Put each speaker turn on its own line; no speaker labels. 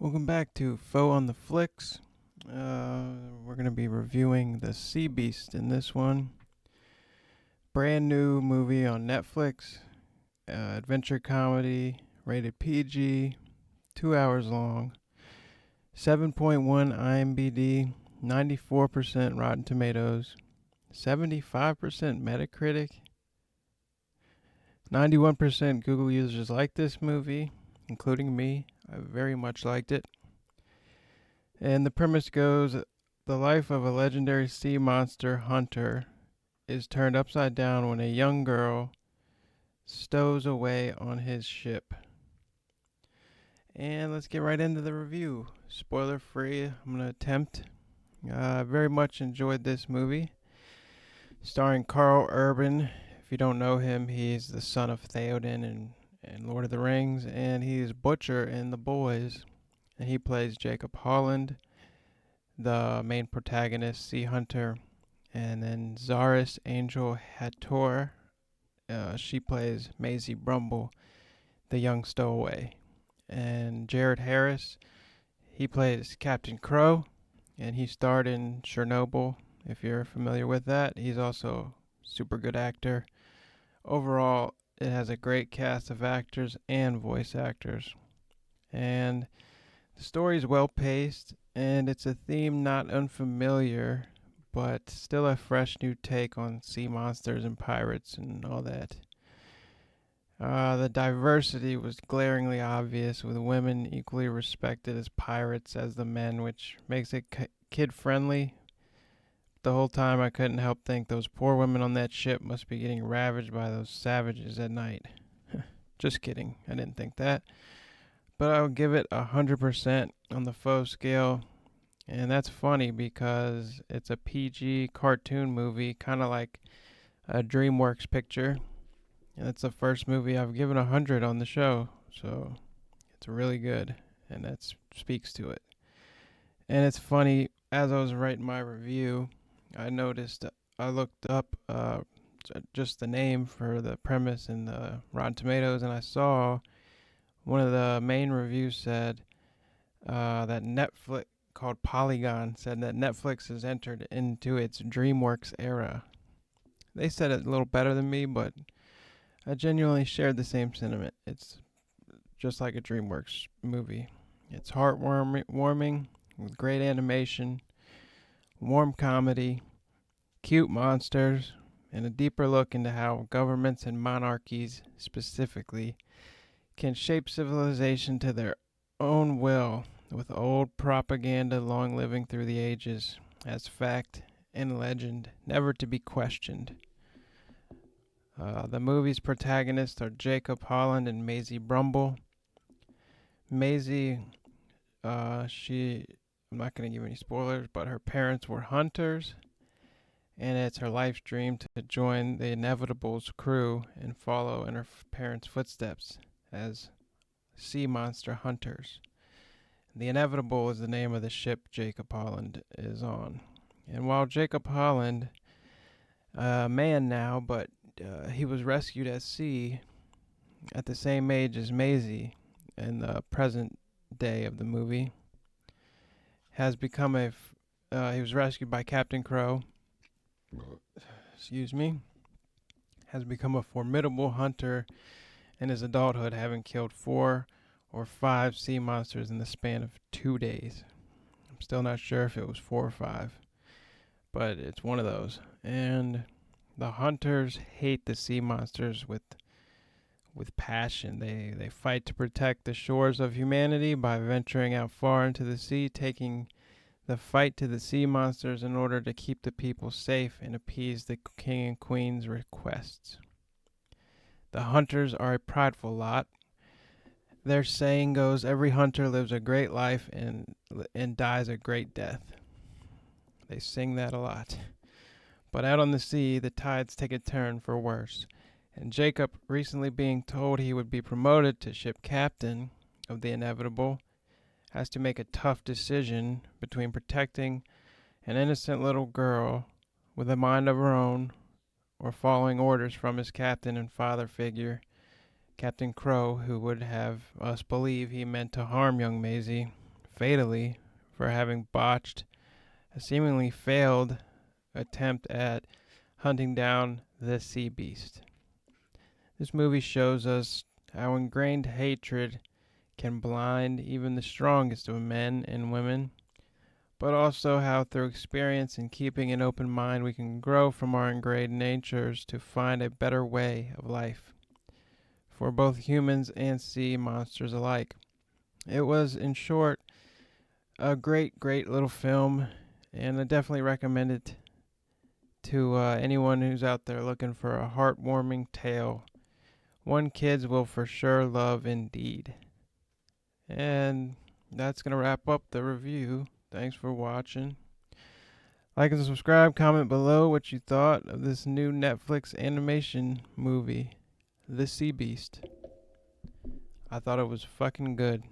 Welcome back to Foeontheflicks. We're going to be reviewing TheSeaBeast in this one. Brand new movie on Netflix. Adventure comedy, rated PG, 2 hours long. 7.1 IMDb, 94% Rotten Tomatoes, 75% Metacritic. 91% Google users like this movie, including me. I very much liked it. And the premise goes, the life of a legendary sea monster hunter is turned upside down when a young girl stows away on his ship. And let's get right into the review. Spoiler free, I'm going to attempt. I very much enjoyed this movie. Starring Carl Urban. If you don't know him, he's the son of Theoden in Lord of the Rings, and he's Butcher in The Boys. And he plays Jacob Holland, the main protagonist, Sea Hunter. And then Zaris Angelhatar, she plays Maisie Brumble, the young stowaway. And Jared Harris, he plays Captain Crow, and he starred in Chernobyl, if you're familiar with that. He's also a super good actor. Overall, it has a great cast of actors and voice actors. And the story is well paced, and it's a theme not unfamiliar, but still a fresh new take on sea monsters and pirates and all that. The diversity was glaringly obvious, with women equally respected as pirates as the men, which makes it kid-friendly. The whole time I couldn't help think those poor women on that ship must be getting ravaged by those savages at night. Just kidding, I didn't think that. But I'll give it 100% on the faux scale. And that's funny because it's a PG cartoon movie, kind of like a DreamWorks picture. And it's the first movie I've given 100 on the show. So it's really good, and that speaks to it. And it's funny, as I was writing my review, I noticed, I looked up just the name for the premise in the Rotten Tomatoes, and I saw one of the main reviews said that Netflix, called Polygon, said that Netflix has entered into its DreamWorks era. They said it a little better than me, but I genuinely shared the same sentiment. It's just like a DreamWorks movie. It's heartwarming, with great animation, warm comedy, cute monsters, and a deeper look into how governments and monarchies specifically can shape civilization to their own will, with old propaganda long living through the ages as fact and legend, never to be questioned. The movie's protagonists are Jacob Holland and Maisie Brumble. Maisie, I'm not going to give any spoilers, but her parents were hunters, and it's her life's dream to join the Inevitable's crew and follow in her parents' footsteps as sea monster hunters. The Inevitable is the name of the ship Jacob Holland is on. And while Jacob Holland, a man now, but he was rescued at sea at the same age as Maisie in the present day of the movie, has become he was rescued by Captain Crow, has become a formidable hunter in his adulthood, having killed 4 or 5 sea monsters in the span of 2 days. I'm still not sure if it was 4 or 5, but it's one of those. And the hunters hate the sea monsters with passion. They fight to protect the shores of humanity by venturing out far into the sea, taking the fight to the sea monsters in order to keep the people safe and appease the king and queen's requests. The hunters are a prideful lot. Their saying goes, every hunter lives a great life and dies a great death. They sing that a lot. But out on the sea, the tides take a turn for worse. And Jacob, recently being told he would be promoted to ship captain of the Inevitable, has to make a tough decision between protecting an innocent little girl with a mind of her own or following orders from his captain and father figure, Captain Crow, who would have us believe he meant to harm young Maisie fatally for having botched a seemingly failed attempt at hunting down the sea beast. This movie shows us how ingrained hatred can blind even the strongest of men and women, but also how through experience and keeping an open mind we can grow from our ingrained natures to find a better way of life for both humans and sea monsters alike. It was, in short, a great little film, and I definitely recommend it to anyone who's out there looking for a heartwarming tale. One kids will for sure love indeed. And that's going to wrap up the review. Thanks for watching. Like and subscribe, comment below what you thought of this new Netflix animation movie, TheSeaBeast. I thought it was fucking good.